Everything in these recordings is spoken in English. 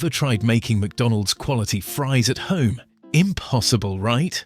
Ever tried making McDonald's quality fries at home? Impossible, right?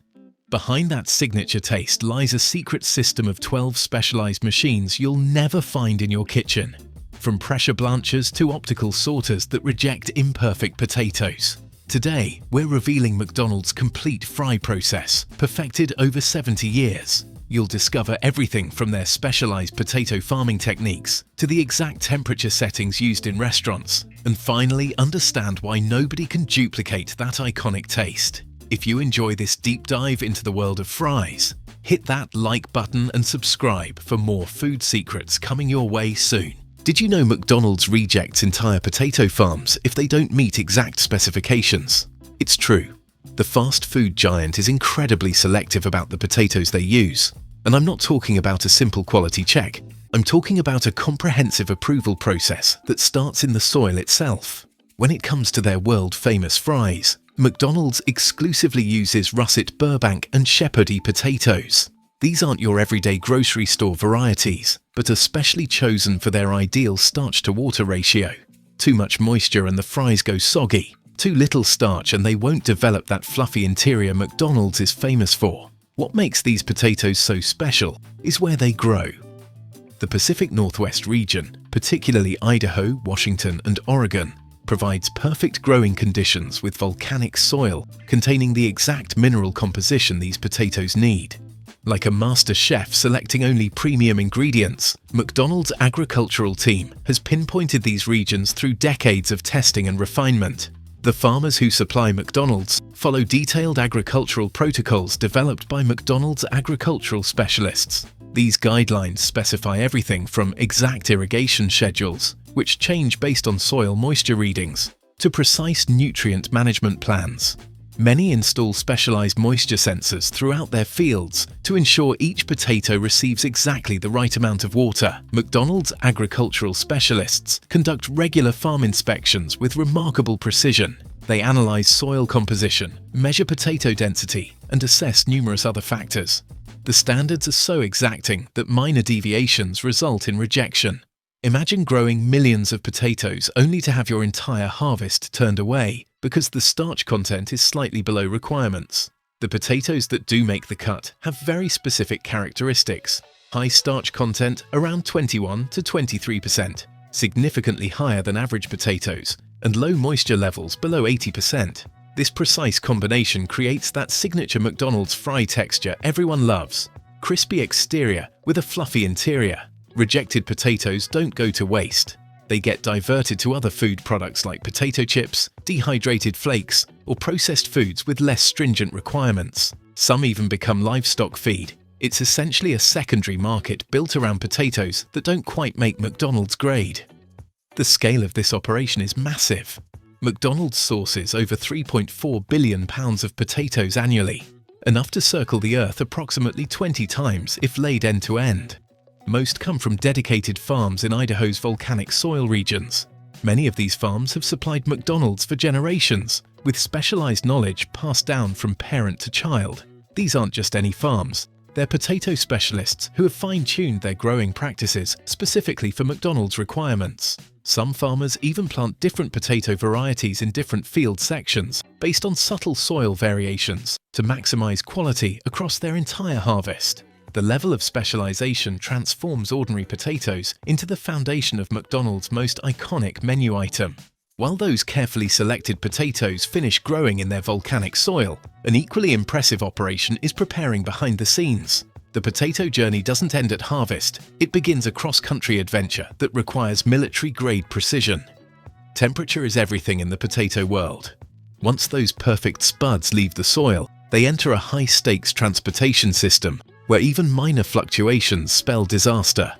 Behind that signature taste lies a secret system of 12 specialized machines you'll never find in your kitchen. From pressure blanchers to optical sorters that reject imperfect potatoes. Today, we're revealing McDonald's complete fry process, perfected over 70 years. You'll discover everything from their specialized potato farming techniques to the exact temperature settings used in restaurants, and finally understand why nobody can duplicate that iconic taste. If you enjoy this deep dive into the world of fries, hit that like button and subscribe for more food secrets coming your way soon. Did you know McDonald's rejects entire potato farms if they don't meet exact specifications? It's true. The fast food giant is incredibly selective about the potatoes they use. And I'm not talking about a simple quality check. I'm talking about a comprehensive approval process that starts in the soil itself. When it comes to their world-famous fries, McDonald's exclusively uses russet Burbank and Shepherdie potatoes. These aren't your everyday grocery store varieties, but are specially chosen for their ideal starch-to-water ratio. Too much moisture and the fries go soggy. Too little starch and they won't develop that fluffy interior McDonald's is famous for. What makes these potatoes so special is where they grow. The Pacific Northwest region, particularly Idaho, Washington, and Oregon, provides perfect growing conditions with volcanic soil containing the exact mineral composition these potatoes need. Like a master chef selecting only premium ingredients, McDonald's agricultural team has pinpointed these regions through decades of testing and refinement. The farmers who supply McDonald's follow detailed agricultural protocols developed by McDonald's agricultural specialists. These guidelines specify everything from exact irrigation schedules, which change based on soil moisture readings, to precise nutrient management plans. Many install specialized moisture sensors throughout their fields to ensure each potato receives exactly the right amount of water. McDonald's agricultural specialists conduct regular farm inspections with remarkable precision. They analyze soil composition, measure potato density, and assess numerous other factors. The standards are so exacting that minor deviations result in rejection. Imagine growing millions of potatoes only to have your entire harvest turned away because the starch content is slightly below requirements. The potatoes that do make the cut have very specific characteristics. High starch content around 21 to 23%, significantly higher than average potatoes, and low moisture levels below 80%. This precise combination creates that signature McDonald's fry texture everyone loves. Crispy exterior with a fluffy interior. Rejected potatoes don't go to waste. They get diverted to other food products like potato chips, dehydrated flakes, or processed foods with less stringent requirements. Some even become livestock feed. It's essentially a secondary market built around potatoes that don't quite make McDonald's grade. The scale of this operation is massive. McDonald's sources over 3.4 billion pounds of potatoes annually, enough to circle the earth approximately 20 times if laid end to end. Most come from dedicated farms in Idaho's volcanic soil regions. Many of these farms have supplied McDonald's for generations, with specialized knowledge passed down from parent to child. These aren't just any farms. They're potato specialists who have fine-tuned their growing practices specifically for McDonald's requirements. Some farmers even plant different potato varieties in different field sections based on subtle soil variations to maximize quality across their entire harvest. The level of specialization transforms ordinary potatoes into the foundation of McDonald's most iconic menu item. While those carefully selected potatoes finish growing in their volcanic soil, an equally impressive operation is preparing behind the scenes. The potato journey doesn't end at harvest, it begins a cross-country adventure that requires military-grade precision. Temperature is everything in the potato world. Once those perfect spuds leave the soil, they enter a high-stakes transportation system where even minor fluctuations spell disaster.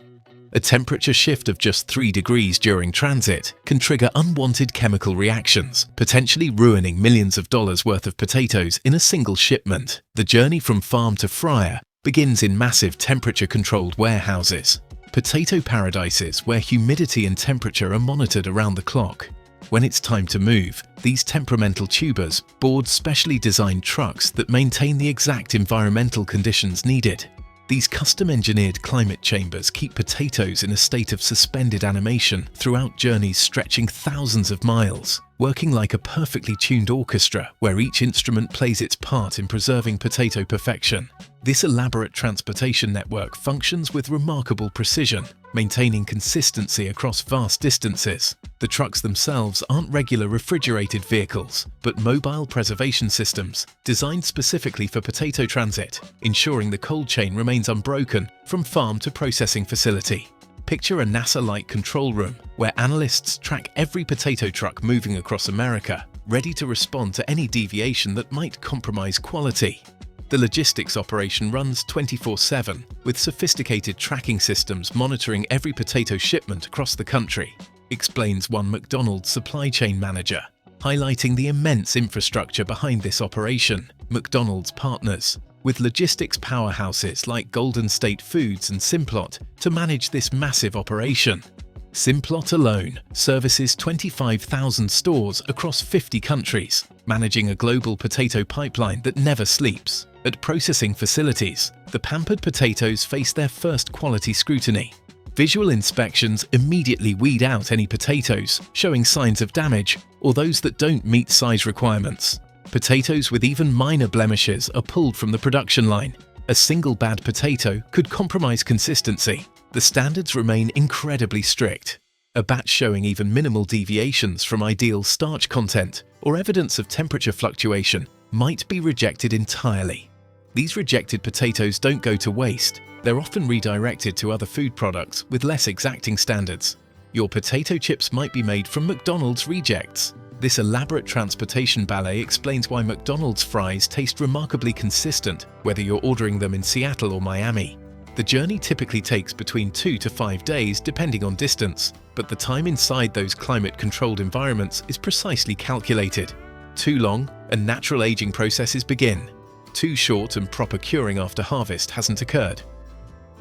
A temperature shift of just 3 degrees during transit can trigger unwanted chemical reactions, potentially ruining millions of dollars worth of potatoes in a single shipment. The journey from farm to fryer begins in massive temperature-controlled warehouses, potato paradises where humidity and temperature are monitored around the clock. When it's time to move, these temperamental tubers board specially designed trucks that maintain the exact environmental conditions needed. These custom-engineered climate chambers keep potatoes in a state of suspended animation throughout journeys stretching thousands of miles, working like a perfectly tuned orchestra where each instrument plays its part in preserving potato perfection. This elaborate transportation network functions with remarkable precision, maintaining consistency across vast distances. The trucks themselves aren't regular refrigerated vehicles, but mobile preservation systems designed specifically for potato transit, ensuring the cold chain remains unbroken from farm to processing facility. Picture a NASA-like control room where analysts track every potato truck moving across America, ready to respond to any deviation that might compromise quality. The logistics operation runs 24/7, with sophisticated tracking systems monitoring every potato shipment across the country, explains one McDonald's supply chain manager, highlighting the immense infrastructure behind this operation. McDonald's partners with logistics powerhouses like Golden State Foods and Simplot to manage this massive operation. Simplot alone services 25,000 stores across 50 countries, managing a global potato pipeline that never sleeps. At processing facilities, the pampered potatoes face their first quality scrutiny. Visual inspections immediately weed out any potatoes showing signs of damage or those that don't meet size requirements. Potatoes with even minor blemishes are pulled from the production line. A single bad potato could compromise consistency. The standards remain incredibly strict. A batch showing even minimal deviations from ideal starch content or evidence of temperature fluctuation might be rejected entirely. These rejected potatoes don't go to waste. They're often redirected to other food products with less exacting standards. Your potato chips might be made from McDonald's rejects. This elaborate transportation ballet explains why McDonald's fries taste remarkably consistent, whether you're ordering them in Seattle or Miami. The journey typically takes between 2 to 5 days depending on distance, but the time inside those climate-controlled environments is precisely calculated. Too long, and natural aging processes begin. Too short, and proper curing after harvest hasn't occurred.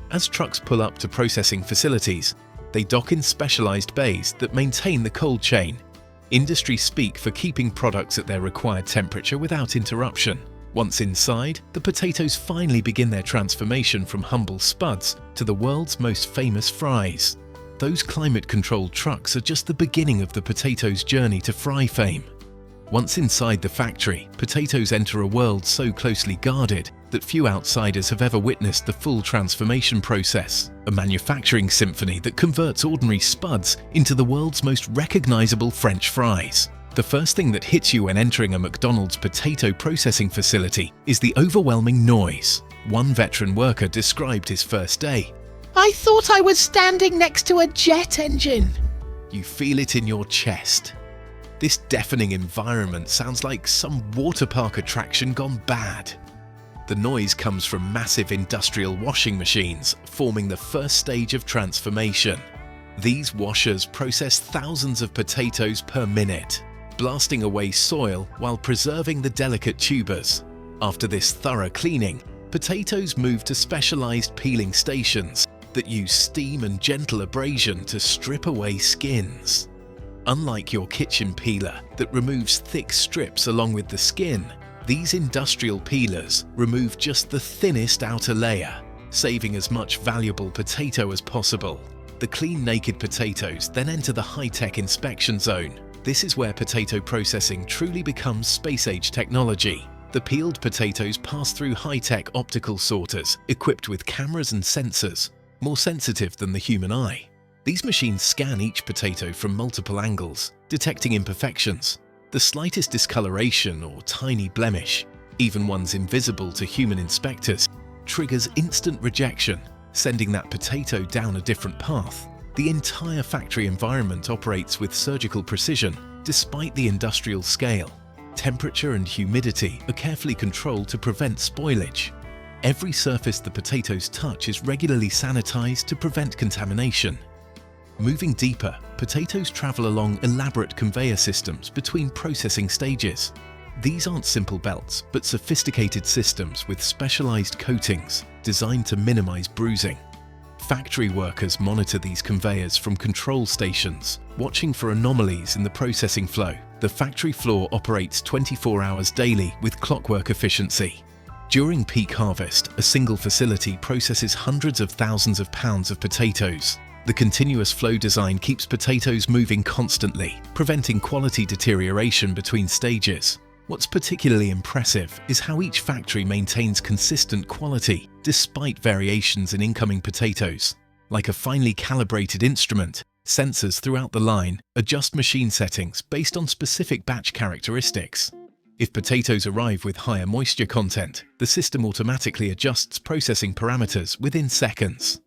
As trucks pull up to processing facilities, they dock in specialized bays that maintain the cold chain. Industry speak for keeping products at their required temperature without interruption. Once inside, the potatoes finally begin their transformation from humble spuds to the world's most famous fries. Those climate-controlled trucks are just the beginning of the potato's journey to fry fame. Once inside the factory, potatoes enter a world so closely guarded that few outsiders have ever witnessed the full transformation process, a manufacturing symphony that converts ordinary spuds into the world's most recognizable French fries. The first thing that hits you when entering a McDonald's potato processing facility is the overwhelming noise. One veteran worker described his first day. "I thought I was standing next to a jet engine." You feel it in your chest. This deafening environment sounds like some water park attraction gone bad. The noise comes from massive industrial washing machines forming the first stage of transformation. These washers process thousands of potatoes per minute, blasting away soil while preserving the delicate tubers. After this thorough cleaning, potatoes move to specialized peeling stations that use steam and gentle abrasion to strip away skins. Unlike your kitchen peeler that removes thick strips along with the skin, these industrial peelers remove just the thinnest outer layer, saving as much valuable potato as possible. The clean, naked potatoes then enter the high-tech inspection zone. This is where potato processing truly becomes space-age technology. The peeled potatoes pass through high-tech optical sorters equipped with cameras and sensors, more sensitive than the human eye. These machines scan each potato from multiple angles, detecting imperfections. The slightest discoloration or tiny blemish, even ones invisible to human inspectors, triggers instant rejection, sending that potato down a different path. The entire factory environment operates with surgical precision, despite the industrial scale. Temperature and humidity are carefully controlled to prevent spoilage. Every surface the potatoes touch is regularly sanitized to prevent contamination. Moving deeper, potatoes travel along elaborate conveyor systems between processing stages. These aren't simple belts, but sophisticated systems with specialized coatings designed to minimize bruising. Factory workers monitor these conveyors from control stations, watching for anomalies in the processing flow. The factory floor operates 24 hours daily with clockwork efficiency. During peak harvest, a single facility processes hundreds of thousands of pounds of potatoes. The continuous flow design keeps potatoes moving constantly, preventing quality deterioration between stages. What's particularly impressive is how each factory maintains consistent quality despite variations in incoming potatoes. Like a finely calibrated instrument, sensors throughout the line adjust machine settings based on specific batch characteristics. If potatoes arrive with higher moisture content, the system automatically adjusts processing parameters within seconds.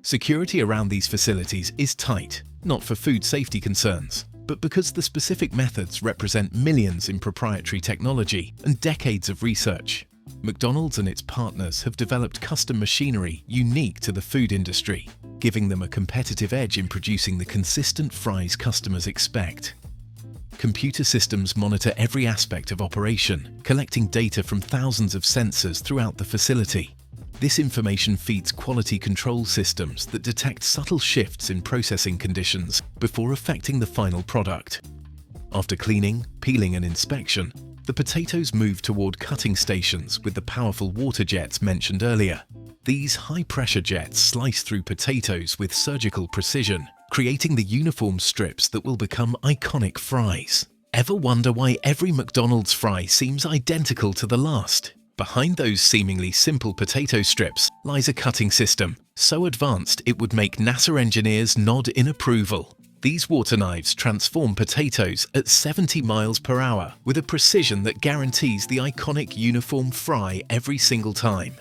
Security around these facilities is tight, not for food safety concerns, but because the specific methods represent millions in proprietary technology and decades of research. McDonald's and its partners have developed custom machinery unique to the food industry, giving them a competitive edge in producing the consistent fries customers expect. Computer systems monitor every aspect of operation, collecting data from thousands of sensors throughout the facility. This information feeds quality control systems that detect subtle shifts in processing conditions before affecting the final product. After cleaning, peeling and inspection, the potatoes move toward cutting stations with the powerful water jets mentioned earlier. These high-pressure jets slice through potatoes with surgical precision, creating the uniform strips that will become iconic fries. Ever wonder why every McDonald's fry seems identical to the last? Behind those seemingly simple potato strips lies a cutting system so advanced it would make NASA engineers nod in approval. These water knives transform potatoes at 70 miles per hour with a precision that guarantees the iconic uniform fry every single time.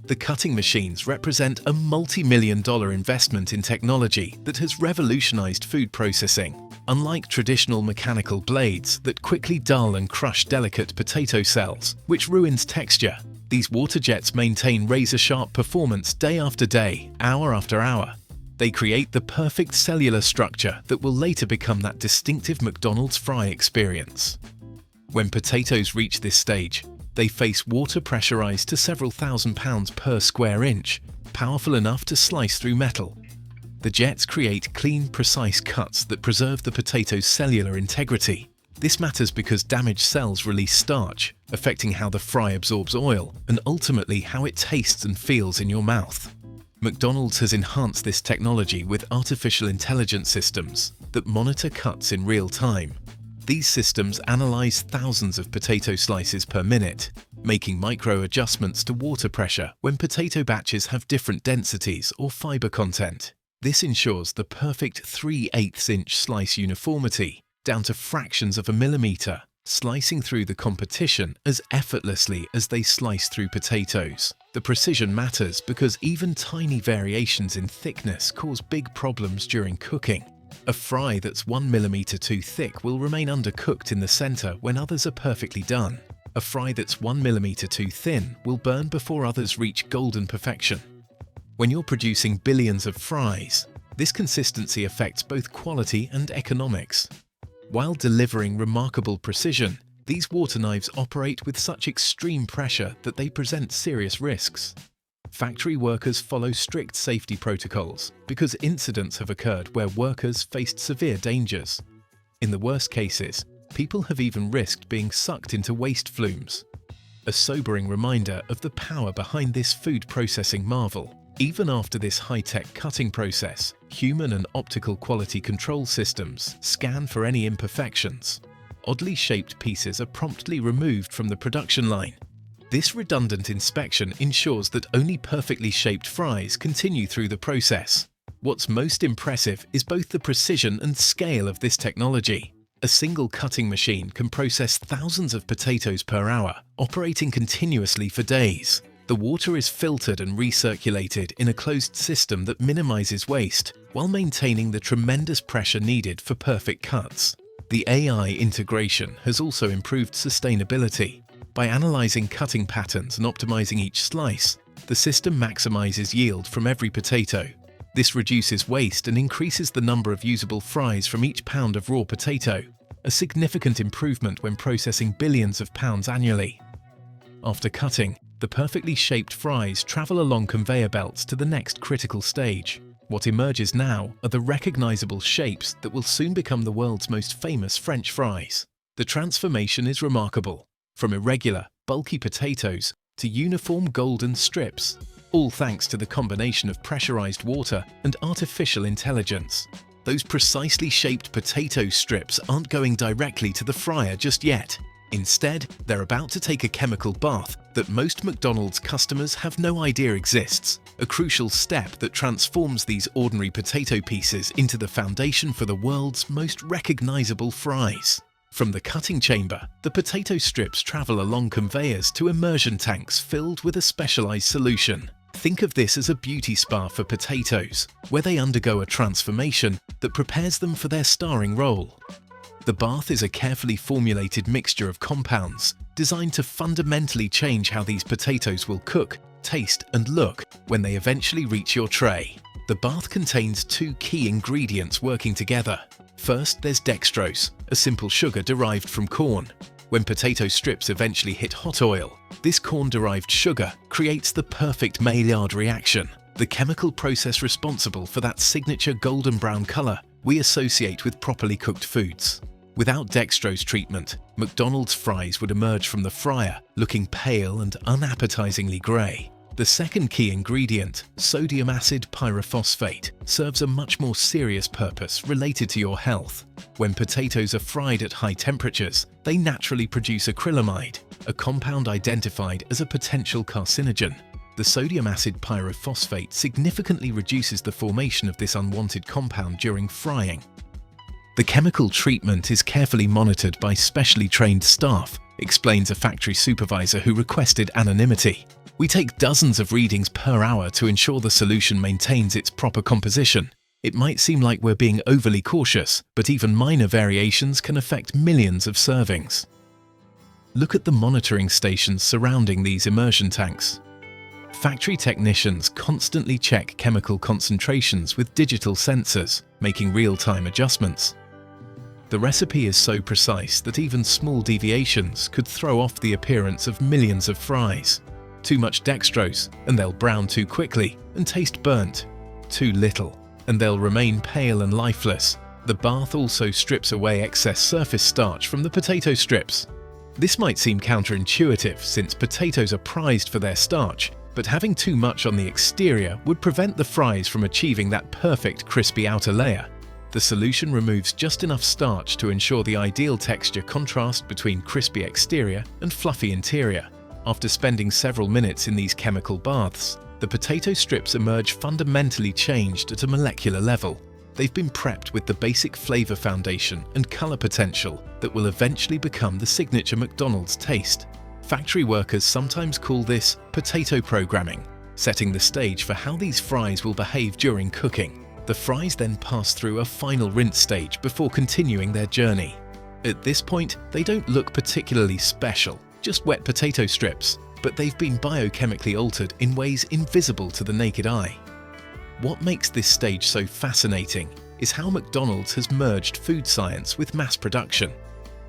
The cutting machines represent a multi-million-dollar investment in technology that has revolutionized food processing. Unlike traditional mechanical blades that quickly dull and crush delicate potato cells, which ruins texture, these water jets maintain razor-sharp performance day after day, hour after hour. They create the perfect cellular structure that will later become that distinctive McDonald's fry experience. When potatoes reach this stage, they face water pressurized to several thousand pounds per square inch, powerful enough to slice through metal. The jets create clean, precise cuts that preserve the potato's cellular integrity. This matters because damaged cells release starch, affecting how the fry absorbs oil and ultimately how it tastes and feels in your mouth. McDonald's has enhanced this technology with artificial intelligence systems that monitor cuts in real time. These systems analyze thousands of potato slices per minute, making micro adjustments to water pressure when potato batches have different densities or fiber content. This ensures the perfect 3/8 inch slice uniformity, down to fractions of a millimeter, slicing through the competition as effortlessly as they slice through potatoes. The precision matters because even tiny variations in thickness cause big problems during cooking. A fry that's 1 millimeter too thick will remain undercooked in the center when others are perfectly done. A fry that's 1 millimeter too thin will burn before others reach golden perfection. When you're producing billions of fries, this consistency affects both quality and economics. While delivering remarkable precision, these water knives operate with such extreme pressure that they present serious risks. Factory workers follow strict safety protocols because incidents have occurred where workers faced severe dangers. In the worst cases, people have even risked being sucked into waste flumes. A sobering reminder of the power behind this food processing marvel. Even after this high-tech cutting process, human and optical quality control systems scan for any imperfections. Oddly shaped pieces are promptly removed from the production line. This redundant inspection ensures that only perfectly shaped fries continue through the process. What's most impressive is both the precision and scale of this technology. A single cutting machine can process thousands of potatoes per hour, operating continuously for days. The water is filtered and recirculated in a closed system that minimizes waste, while maintaining the tremendous pressure needed for perfect cuts. The AI integration has also improved sustainability. By analyzing cutting patterns and optimizing each slice, the system maximizes yield from every potato. This reduces waste and increases the number of usable fries from each pound of raw potato, a significant improvement when processing billions of pounds annually. After cutting, the perfectly shaped fries travel along conveyor belts to the next critical stage. What emerges now are the recognizable shapes that will soon become the world's most famous French fries. The transformation is remarkable. From irregular, bulky potatoes to uniform golden strips, all thanks to the combination of pressurized water and artificial intelligence. Those precisely shaped potato strips aren't going directly to the fryer just yet. Instead, they're about to take a chemical bath that most McDonald's customers have no idea exists, a crucial step that transforms these ordinary potato pieces into the foundation for the world's most recognizable fries. From the cutting chamber, the potato strips travel along conveyors to immersion tanks filled with a specialized solution. Think of this as a beauty spa for potatoes, where they undergo a transformation that prepares them for their starring role. The bath is a carefully formulated mixture of compounds designed to fundamentally change how these potatoes will cook, taste, and look when they eventually reach your tray. The bath contains two key ingredients working together. First, there's dextrose, a simple sugar derived from corn. When potato strips eventually hit hot oil, this corn-derived sugar creates the perfect Maillard reaction, the chemical process responsible for that signature golden brown color we associate with properly cooked foods. Without dextrose treatment, McDonald's fries would emerge from the fryer looking pale and unappetizingly gray. The second key ingredient, sodium acid pyrophosphate, serves a much more serious purpose related to your health. When potatoes are fried at high temperatures, they naturally produce acrylamide, a compound identified as a potential carcinogen. The sodium acid pyrophosphate significantly reduces the formation of this unwanted compound during frying. The chemical treatment is carefully monitored by specially trained staff, explains a factory supervisor who requested anonymity. We take dozens of readings per hour to ensure the solution maintains its proper composition. It might seem like we're being overly cautious, but even minor variations can affect millions of servings. Look at the monitoring stations surrounding these immersion tanks. Factory technicians constantly check chemical concentrations with digital sensors, making real-time adjustments. The recipe is so precise that even small deviations could throw off the appearance of millions of fries. Too much dextrose, and they'll brown too quickly and taste burnt. Too little, and they'll remain pale and lifeless. The bath also strips away excess surface starch from the potato strips. This might seem counterintuitive since potatoes are prized for their starch, but having too much on the exterior would prevent the fries from achieving that perfect crispy outer layer. The solution removes just enough starch to ensure the ideal texture contrast between crispy exterior and fluffy interior. After spending several minutes in these chemical baths, the potato strips emerge fundamentally changed at a molecular level. They've been prepped with the basic flavor foundation and color potential that will eventually become the signature McDonald's taste. Factory workers sometimes call this potato programming, setting the stage for how these fries will behave during cooking. The fries then pass through a final rinse stage before continuing their journey. At this point, they don't look particularly special, just wet potato strips, but they've been biochemically altered in ways invisible to the naked eye. What makes this stage so fascinating is how McDonald's has merged food science with mass production.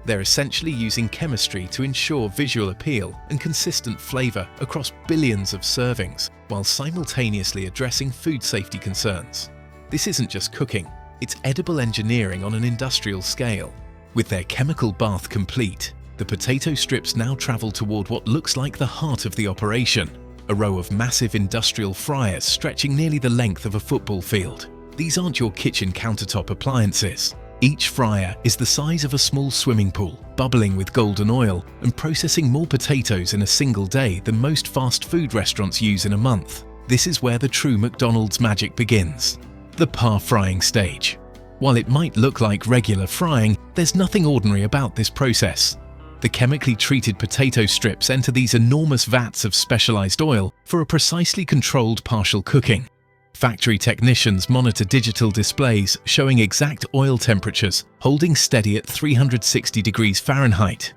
They're essentially using chemistry to ensure visual appeal and consistent flavor across billions of servings, while simultaneously addressing food safety concerns. This isn't just cooking, it's edible engineering on an industrial scale. With their chemical bath complete, the potato strips now travel toward what looks like the heart of the operation, a row of massive industrial fryers stretching nearly the length of a football field. These aren't your kitchen countertop appliances. Each fryer is the size of a small swimming pool, bubbling with golden oil and processing more potatoes in a single day than most fast food restaurants use in a month. This is where the true McDonald's magic begins. The par frying stage. While it might look like regular frying, there's nothing ordinary about this process. The chemically treated potato strips enter these enormous vats of specialized oil for a precisely controlled partial cooking. Factory technicians monitor digital displays showing exact oil temperatures, holding steady at 360 degrees Fahrenheit,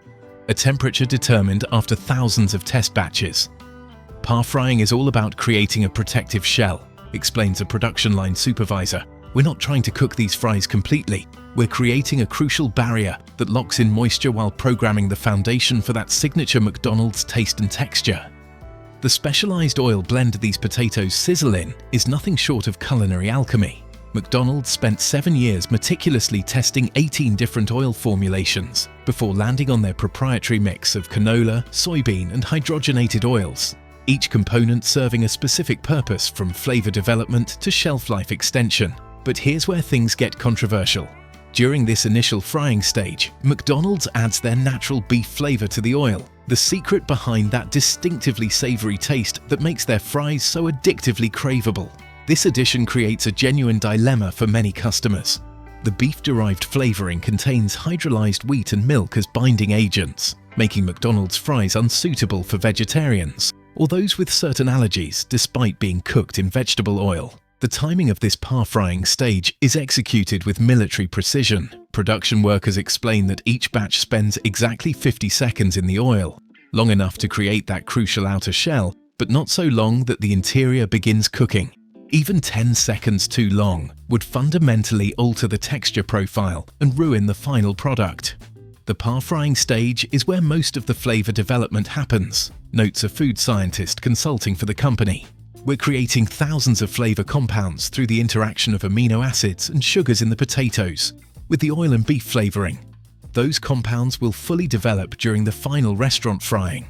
a temperature determined after thousands of test batches. Par frying is all about creating a protective shell, explains a production line supervisor. We're not trying to cook these fries completely. We're creating a crucial barrier that locks in moisture while programming the foundation for that signature McDonald's taste and texture. The specialized oil blend these potatoes sizzle in is nothing short of culinary alchemy. McDonald's spent 7 years meticulously testing 18 different oil formulations before landing on their proprietary mix of canola, soybean and hydrogenated oils, each component serving a specific purpose from flavor development to shelf life extension. But here's where things get controversial. During this initial frying stage, McDonald's adds their natural beef flavor to the oil, the secret behind that distinctively savory taste that makes their fries so addictively craveable. This addition creates a genuine dilemma for many customers. The beef-derived flavoring contains hydrolyzed wheat and milk as binding agents, making McDonald's fries unsuitable for vegetarians or those with certain allergies despite being cooked in vegetable oil. The timing of this par-frying stage is executed with military precision. Production workers explain that each batch spends exactly 50 seconds in the oil, long enough to create that crucial outer shell, but not so long that the interior begins cooking. Even 10 seconds too long would fundamentally alter the texture profile and ruin the final product. The par-frying stage is where most of the flavor development happens, notes a food scientist consulting for the company. We're creating thousands of flavor compounds through the interaction of amino acids and sugars in the potatoes, with the oil and beef flavoring. Those compounds will fully develop during the final restaurant frying.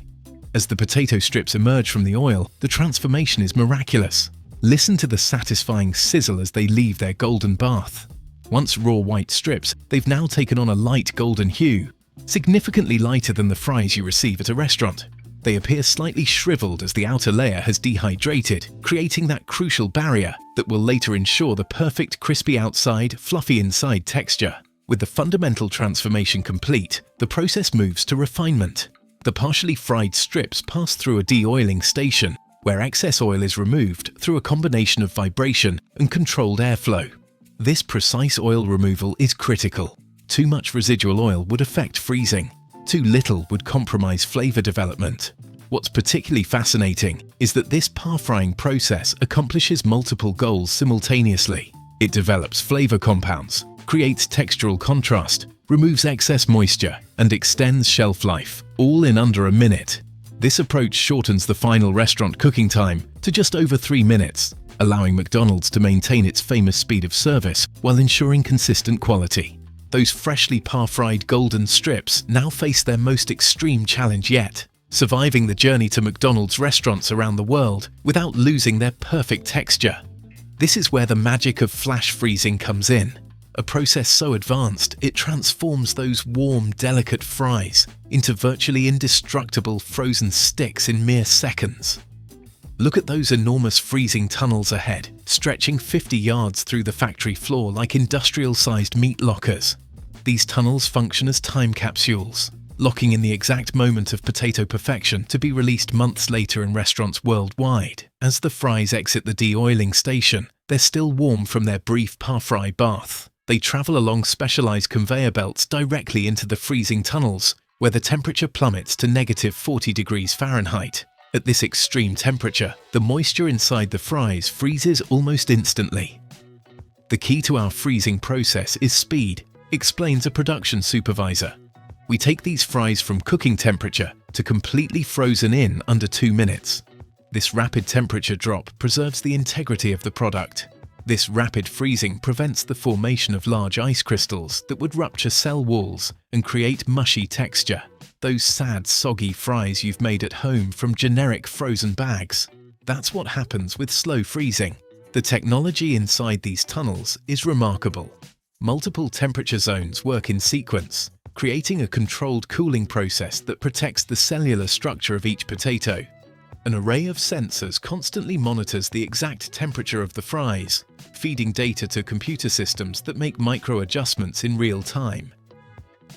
As the potato strips emerge from the oil, the transformation is miraculous. Listen to the satisfying sizzle as they leave their golden bath. Once raw white strips, they've now taken on a light golden hue, significantly lighter than the fries you receive at a restaurant. They appear slightly shriveled as the outer layer has dehydrated, creating that crucial barrier that will later ensure the perfect crispy outside, fluffy inside texture. With the fundamental transformation complete, the process moves to refinement. The partially fried strips pass through a de-oiling station, where excess oil is removed through a combination of vibration and controlled airflow. This precise oil removal is critical. Too much residual oil would affect freezing. Too little would compromise flavor development. What's particularly fascinating is that this par-frying process accomplishes multiple goals simultaneously. It develops flavor compounds, creates textural contrast, removes excess moisture, and extends shelf life, all in under a minute. This approach shortens the final restaurant cooking time to just over 3 minutes, allowing McDonald's to maintain its famous speed of service while ensuring consistent quality. Those freshly par-fried golden strips now face their most extreme challenge yet, surviving the journey to McDonald's restaurants around the world without losing their perfect texture. This is where the magic of flash freezing comes in. A process so advanced, it transforms those warm, delicate fries into virtually indestructible frozen sticks in mere seconds. Look at those enormous freezing tunnels ahead, stretching 50 yards through the factory floor like industrial-sized meat lockers. These tunnels function as time capsules, locking in the exact moment of potato perfection to be released months later in restaurants worldwide. As the fries exit the de-oiling station, they're still warm from their brief par-fry bath. They travel along specialized conveyor belts directly into the freezing tunnels, where the temperature plummets to -40 degrees Fahrenheit. At this extreme temperature, the moisture inside the fries freezes almost instantly. The key to our freezing process is speed, explains a production supervisor. We take these fries from cooking temperature to completely frozen in under 2 minutes. This rapid temperature drop preserves the integrity of the product. This rapid freezing prevents the formation of large ice crystals that would rupture cell walls and create mushy texture. Those sad, soggy fries you've made at home from generic frozen bags. That's what happens with slow freezing. The technology inside these tunnels is remarkable. Multiple temperature zones work in sequence, creating a controlled cooling process that protects the cellular structure of each potato. An array of sensors constantly monitors the exact temperature of the fries, feeding data to computer systems that make micro-adjustments in real time.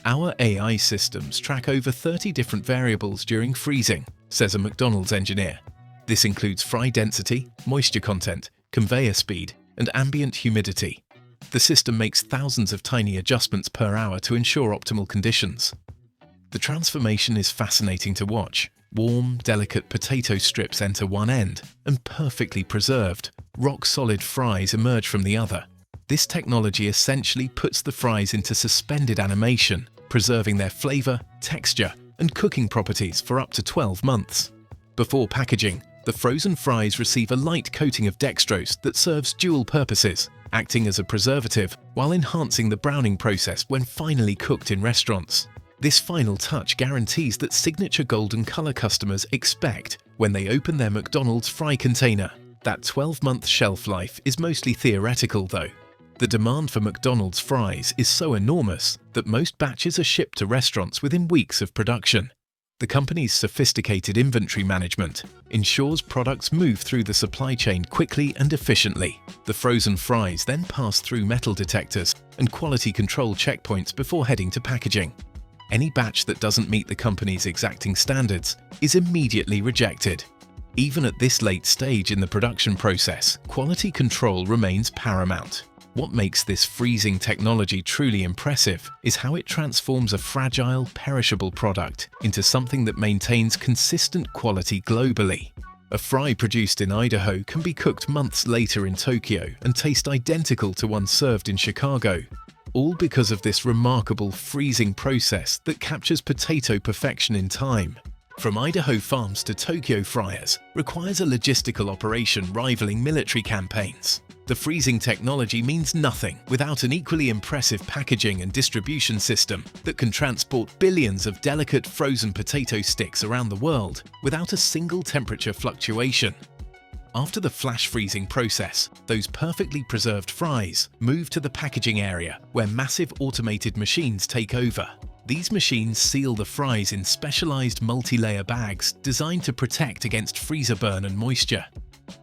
Our AI systems track over 30 different variables during freezing, says a McDonald's engineer. This includes fry density, moisture content, conveyor speed, and ambient humidity. The system makes thousands of tiny adjustments per hour to ensure optimal conditions. The transformation is fascinating to watch. Warm, delicate potato strips enter one end, and perfectly preserved, rock-solid fries emerge from the other. This technology essentially puts the fries into suspended animation, preserving their flavor, texture, and cooking properties for up to 12 months. Before packaging, the frozen fries receive a light coating of dextrose that serves dual purposes. acting as a preservative while enhancing the browning process when finally cooked in restaurants. This final touch guarantees that signature golden color customers expect when they open their McDonald's fry container. That 12-month shelf life is mostly theoretical though. The demand for McDonald's fries is so enormous that most batches are shipped to restaurants within weeks of production. The company's sophisticated inventory management ensures products move through the supply chain quickly and efficiently. The frozen fries then pass through metal detectors and quality control checkpoints before heading to packaging. Any batch that doesn't meet the company's exacting standards is immediately rejected. Even at this late stage in the production process, quality control remains paramount. What makes this freezing technology truly impressive is how it transforms a fragile, perishable product into something that maintains consistent quality globally. A fry produced in Idaho can be cooked months later in Tokyo and taste identical to one served in Chicago, all because of this remarkable freezing process that captures potato perfection in time. From Idaho farms to Tokyo fryers requires a logistical operation rivaling military campaigns. The freezing technology means nothing without an equally impressive packaging and distribution system that can transport billions of delicate frozen potato sticks around the world without a single temperature fluctuation. After the flash freezing process, those perfectly preserved fries move to the packaging area where massive automated machines take over. These machines seal the fries in specialized multi-layer bags designed to protect against freezer burn and moisture.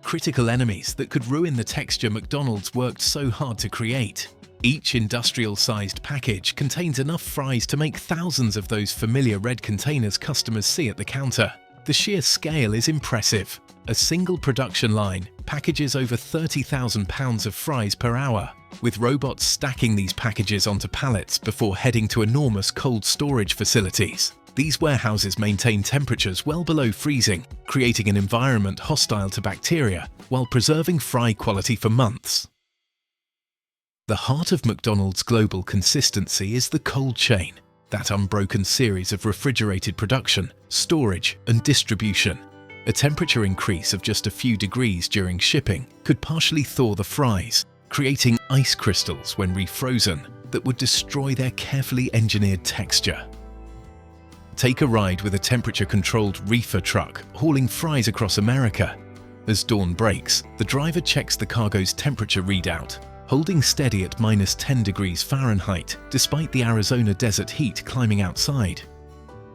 Critical enemies that could ruin the texture McDonald's worked so hard to create. Each industrial-sized package contains enough fries to make thousands of those familiar red containers customers see at the counter. The sheer scale is impressive. A single production line packages over 30,000 pounds of fries per hour, with robots stacking these packages onto pallets before heading to enormous cold storage facilities. These warehouses maintain temperatures well below freezing, creating an environment hostile to bacteria while preserving fry quality for months. The heart of McDonald's global consistency is the cold chain, that unbroken series of refrigerated production, storage, and distribution. A temperature increase of just a few degrees during shipping could partially thaw the fries, creating ice crystals when refrozen that would destroy their carefully engineered texture. Take a ride with a temperature-controlled reefer truck hauling fries across America. As dawn breaks, the driver checks the cargo's temperature readout, holding steady at -10 degrees Fahrenheit despite the Arizona desert heat climbing outside.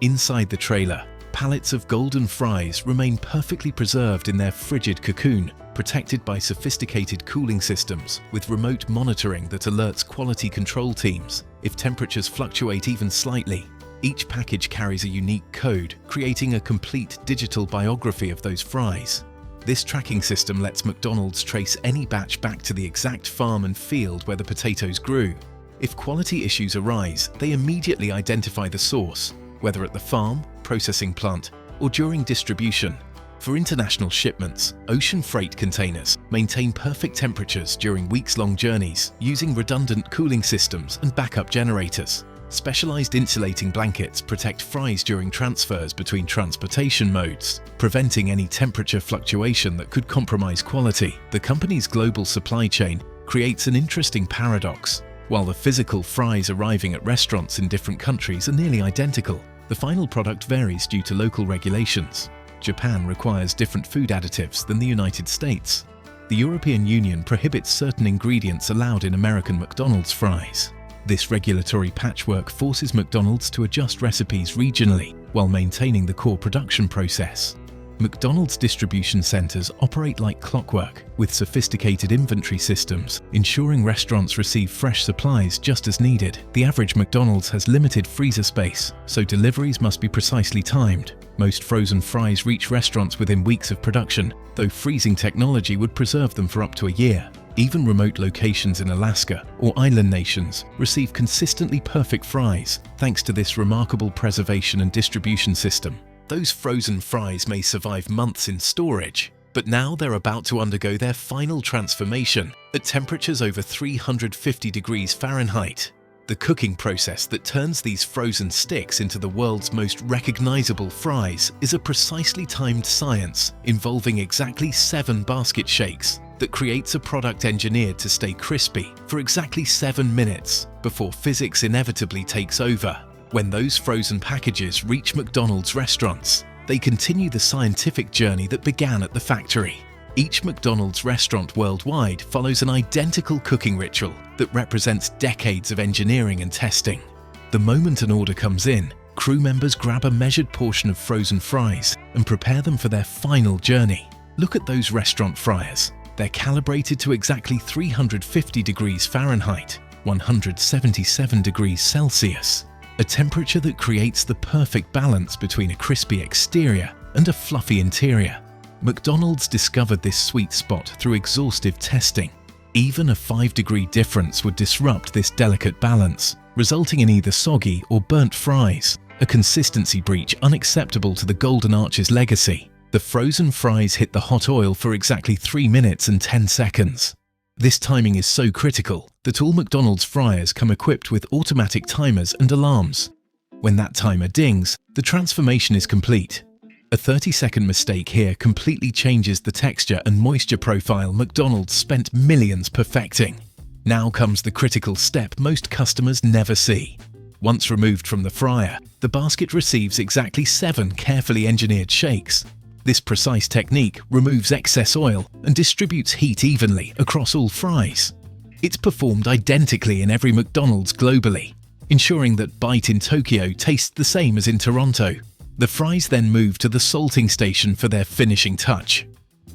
Inside the trailer, pallets of golden fries remain perfectly preserved in their frigid cocoon, protected by sophisticated cooling systems with remote monitoring that alerts quality control teams if temperatures fluctuate even slightly. Each package carries a unique code, creating a complete digital biography of those fries. This tracking system lets McDonald's trace any batch back to the exact farm and field where the potatoes grew. If quality issues arise, they immediately identify the source, whether at the farm, processing plant, or during distribution. For international shipments, ocean freight containers maintain perfect temperatures during weeks-long journeys using redundant cooling systems and backup generators. Specialized insulating blankets protect fries during transfers between transportation modes, preventing any temperature fluctuation that could compromise quality. The company's global supply chain creates an interesting paradox. While the physical fries arriving at restaurants in different countries are nearly identical, the final product varies due to local regulations. Japan requires different food additives than the United States. The European Union prohibits certain ingredients allowed in American McDonald's fries. This regulatory patchwork forces McDonald's to adjust recipes regionally while maintaining the core production process. McDonald's distribution centers operate like clockwork, with sophisticated inventory systems, ensuring restaurants receive fresh supplies just as needed. The average McDonald's has limited freezer space, so deliveries must be precisely timed. Most frozen fries reach restaurants within weeks of production, though freezing technology would preserve them for up to a year. Even remote locations in Alaska or island nations receive consistently perfect fries thanks to this remarkable preservation and distribution system. Those frozen fries may survive months in storage, but now they're about to undergo their final transformation at temperatures over 350 degrees Fahrenheit. The cooking process that turns these frozen sticks into the world's most recognizable fries is a precisely timed science involving exactly 7 basket shakes, that creates a product engineered to stay crispy for exactly 7 minutes before physics inevitably takes over. When those frozen packages reach McDonald's restaurants, they continue the scientific journey that began at the factory. Each McDonald's restaurant worldwide follows an identical cooking ritual that represents decades of engineering and testing. The moment an order comes in, crew members grab a measured portion of frozen fries and prepare them for their final journey. Look at those restaurant fryers. They're calibrated to exactly 350 degrees Fahrenheit, 177 degrees Celsius, a temperature that creates the perfect balance between a crispy exterior and a fluffy interior. McDonald's discovered this sweet spot through exhaustive testing. Even a 5-degree difference would disrupt this delicate balance, resulting in either soggy or burnt fries, a consistency breach unacceptable to the Golden Arches legacy. The frozen fries hit the hot oil for exactly 3 minutes and 10 seconds. This timing is so critical that all McDonald's fryers come equipped with automatic timers and alarms. When that timer dings, the transformation is complete. A 30-second mistake here completely changes the texture and moisture profile McDonald's spent millions perfecting. Now comes the critical step most customers never see. Once removed from the fryer, the basket receives exactly 7 carefully engineered shakes. This precise technique removes excess oil and distributes heat evenly across all fries. It's performed identically in every McDonald's globally, ensuring that bite in Tokyo tastes the same as in Toronto. The fries then move to the salting station for their finishing touch.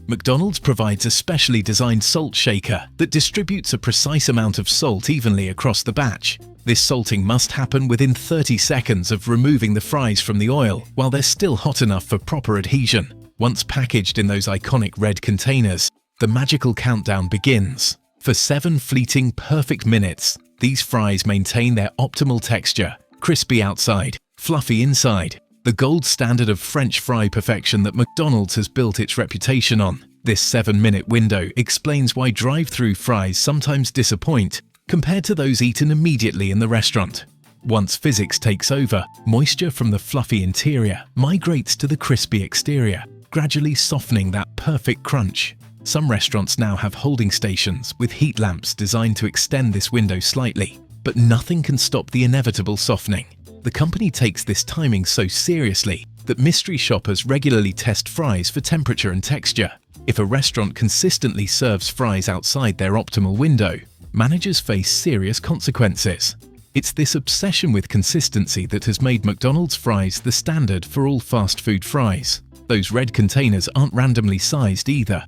McDonald's provides a specially designed salt shaker that distributes a precise amount of salt evenly across the batch. This salting must happen within 30 seconds of removing the fries from the oil while they're still hot enough for proper adhesion. Once packaged in those iconic red containers, the magical countdown begins. For 7 fleeting, perfect minutes, these fries maintain their optimal texture, crispy outside, fluffy inside, the gold standard of French fry perfection that McDonald's has built its reputation on. This 7-minute window explains why drive-through fries sometimes disappoint compared to those eaten immediately in the restaurant. Once physics takes over, moisture from the fluffy interior migrates to the crispy exterior, gradually softening that perfect crunch. Some restaurants now have holding stations with heat lamps designed to extend this window slightly, but nothing can stop the inevitable softening. The company takes this timing so seriously that mystery shoppers regularly test fries for temperature and texture. If a restaurant consistently serves fries outside their optimal window, managers face serious consequences. It's this obsession with consistency that has made McDonald's fries the standard for all fast food fries. Those red containers aren't randomly sized either.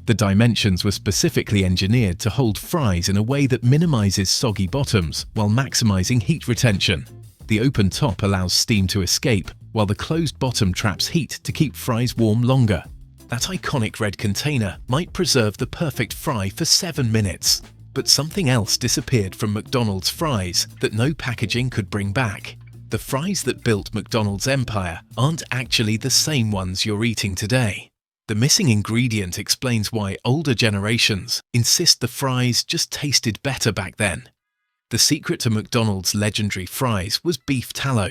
The dimensions were specifically engineered to hold fries in a way that minimizes soggy bottoms while maximizing heat retention. The open top allows steam to escape, while the closed bottom traps heat to keep fries warm longer. That iconic red container might preserve the perfect fry for 7 minutes. But something else disappeared from McDonald's fries that no packaging could bring back. The fries that built McDonald's empire aren't actually the same ones you're eating today. The missing ingredient explains why older generations insist the fries just tasted better back then. The secret to McDonald's legendary fries was beef tallow.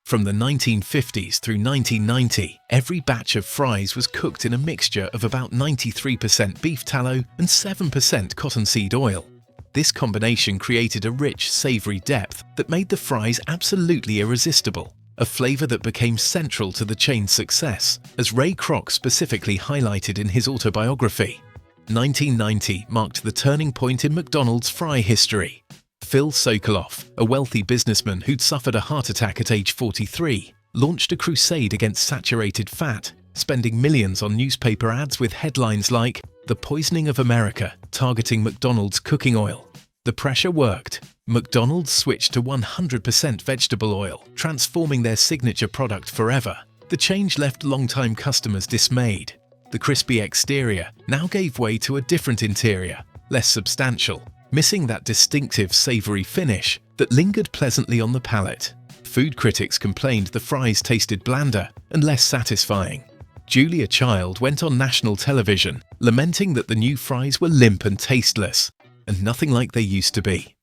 From the 1950s through 1990, every batch of fries was cooked in a mixture of about 93% beef tallow and 7% cottonseed oil. This combination created a rich, savory depth that made the fries absolutely irresistible, a flavor that became central to the chain's success, as Ray Kroc specifically highlighted in his autobiography. 1990 marked the turning point in McDonald's fry history. Phil Sokoloff, a wealthy businessman who'd suffered a heart attack at age 43, launched a crusade against saturated fat, spending millions on newspaper ads with headlines like "The Poisoning of America, targeting McDonald's cooking oil." The pressure worked. McDonald's switched to 100% vegetable oil, transforming their signature product forever. The change left longtime customers dismayed. The crispy exterior now gave way to a different interior, less substantial, missing that distinctive savory finish that lingered pleasantly on the palate. Food critics complained the fries tasted blander and less satisfying. Julia Child went on national television, lamenting that the new fries were limp and tasteless, and nothing like they used to be.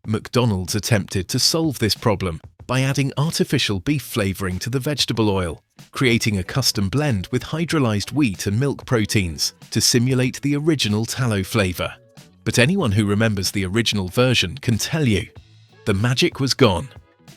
McDonald's attempted to solve this problem by adding artificial beef flavoring to the vegetable oil, creating a custom blend with hydrolyzed wheat and milk proteins to simulate the original tallow flavor. But anyone who remembers the original version can tell you, the magic was gone.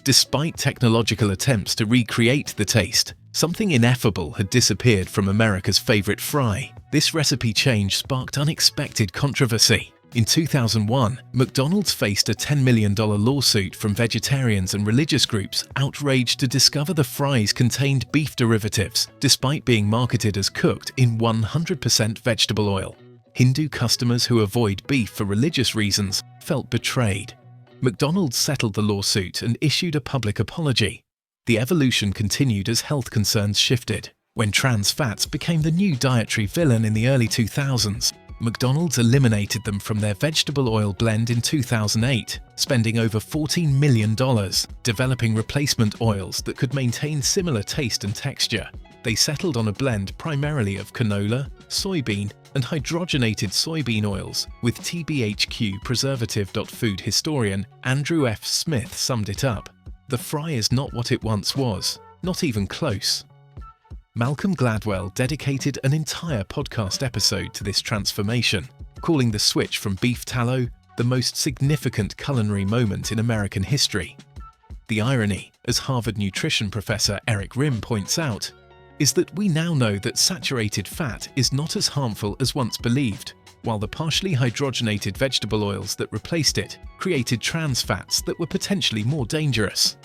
Despite technological attempts to recreate the taste, something ineffable had disappeared from America's favorite fry. This recipe change sparked unexpected controversy. In 2001, McDonald's faced a $10 million lawsuit from vegetarians and religious groups outraged to discover the fries contained beef derivatives, despite being marketed as cooked in 100% vegetable oil. Hindu customers who avoid beef for religious reasons felt betrayed. McDonald's settled the lawsuit and issued a public apology. The evolution continued as health concerns shifted. When trans fats became the new dietary villain in the early 2000s, McDonald's eliminated them from their vegetable oil blend in 2008, spending over $14 million developing replacement oils that could maintain similar taste and texture. They settled on a blend primarily of canola, soybean, and hydrogenated soybean oils, with TBHQ preservative. Food historian Andrew F. Smith summed it up. The fry is not what it once was, not even close. Malcolm Gladwell dedicated an entire podcast episode to this transformation, calling the switch from beef tallow the most significant culinary moment in American history. The irony, as Harvard nutrition professor Eric Rim points out, is that we now know that saturated fat is not as harmful as once believed, while the partially hydrogenated vegetable oils that replaced it created trans fats that were potentially more dangerous.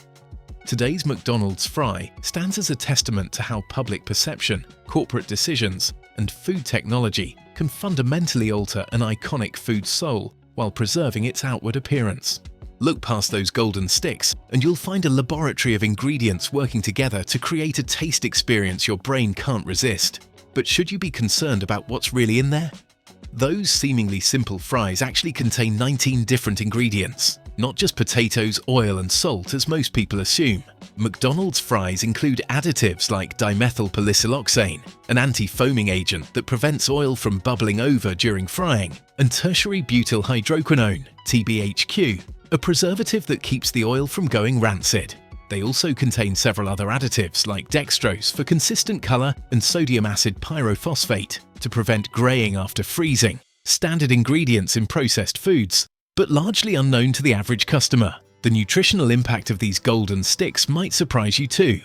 Today's McDonald's fry stands as a testament to how public perception, corporate decisions, and food technology can fundamentally alter an iconic food's soul while preserving its outward appearance. Look past those golden sticks and you'll find a laboratory of ingredients working together to create a taste experience your brain can't resist. But should you be concerned about what's really in there? Those seemingly simple fries actually contain 19 different ingredients. Not just potatoes, oil, and salt as most people assume. McDonald's fries include additives like dimethylpolisiloxane, an anti-foaming agent that prevents oil from bubbling over during frying, and tertiary butyl hydroquinone, TBHQ, a preservative that keeps the oil from going rancid. They also contain several other additives like dextrose for consistent color and sodium acid pyrophosphate to prevent graying after freezing, standard ingredients in processed foods, but largely unknown to the average customer. The nutritional impact of these golden sticks might surprise you too.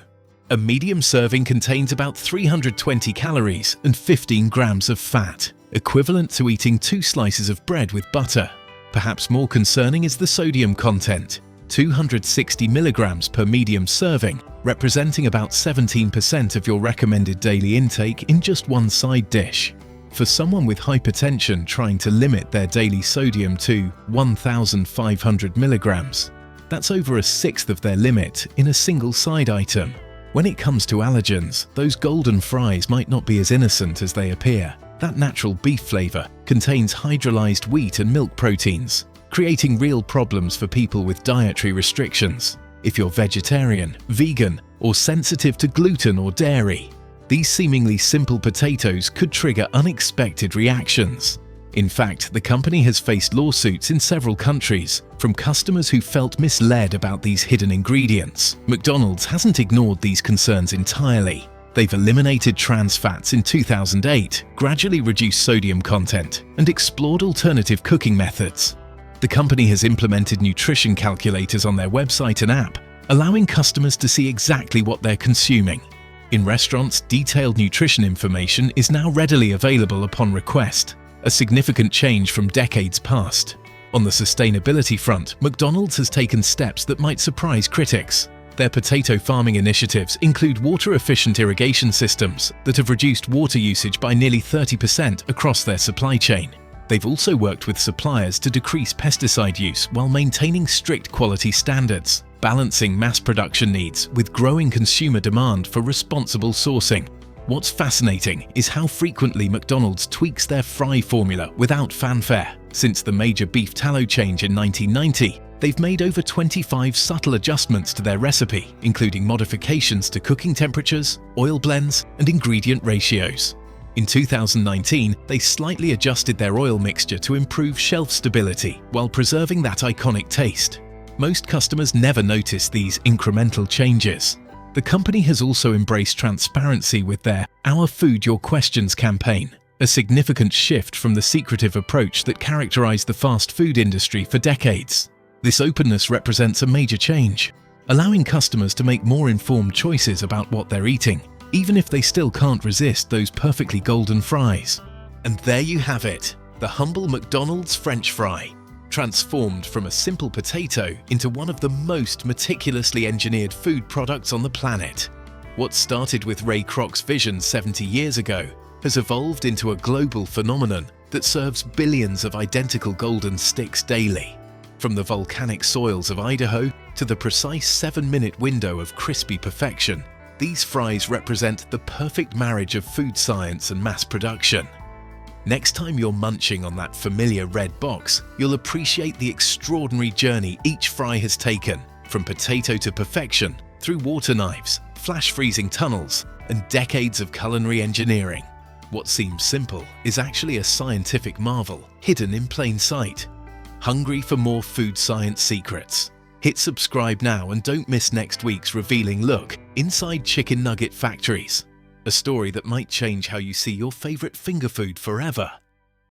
A medium serving contains about 320 calories and 15 grams of fat, equivalent to eating 2 slices of bread with butter. Perhaps more concerning is the sodium content, 260 milligrams per medium serving, representing about 17% of your recommended daily intake in just one side dish. For someone with hypertension trying to limit their daily sodium to 1,500 milligrams, that's over a sixth of their limit in a single side item. When it comes to allergens, those golden fries might not be as innocent as they appear. That natural beef flavor contains hydrolyzed wheat and milk proteins, creating real problems for people with dietary restrictions. If you're vegetarian, vegan, or sensitive to gluten or dairy, these seemingly simple potatoes could trigger unexpected reactions. In fact, the company has faced lawsuits in several countries from customers who felt misled about these hidden ingredients. McDonald's hasn't ignored these concerns entirely. They've eliminated trans fats in 2008, gradually reduced sodium content, and explored alternative cooking methods. The company has implemented nutrition calculators on their website and app, allowing customers to see exactly what they're consuming. In restaurants, detailed nutrition information is now readily available upon request, a significant change from decades past. On the sustainability front, McDonald's has taken steps that might surprise critics. Their potato farming initiatives include water-efficient irrigation systems that have reduced water usage by nearly 30% across their supply chain. They've also worked with suppliers to decrease pesticide use while maintaining strict quality standards, balancing mass production needs with growing consumer demand for responsible sourcing. What's fascinating is how frequently McDonald's tweaks their fry formula without fanfare. Since the major beef tallow change in 1990, they've made over 25 subtle adjustments to their recipe, including modifications to cooking temperatures, oil blends, and ingredient ratios. In 2019, they slightly adjusted their oil mixture to improve shelf stability while preserving that iconic taste. Most customers never notice these incremental changes. The company has also embraced transparency with their Our Food, Your Questions campaign, a significant shift from the secretive approach that characterized the fast food industry for decades. This openness represents a major change, allowing customers to make more informed choices about what they're eating, even if they still can't resist those perfectly golden fries. And there you have it, the humble McDonald's French fry, transformed from a simple potato into one of the most meticulously engineered food products on the planet. What started with Ray Kroc's vision 70 years ago has evolved into a global phenomenon that serves billions of identical golden sticks daily. From the volcanic soils of Idaho to the precise 7-minute window of crispy perfection, these fries represent the perfect marriage of food science and mass production. Next time you're munching on that familiar red box, you'll appreciate the extraordinary journey each fry has taken, from potato to perfection, through water knives, flash freezing tunnels, and decades of culinary engineering. What seems simple is actually a scientific marvel hidden in plain sight. Hungry for more food science secrets? Hit subscribe now and don't miss next week's revealing look inside chicken nugget factories. A story that might change how you see your favorite finger food forever.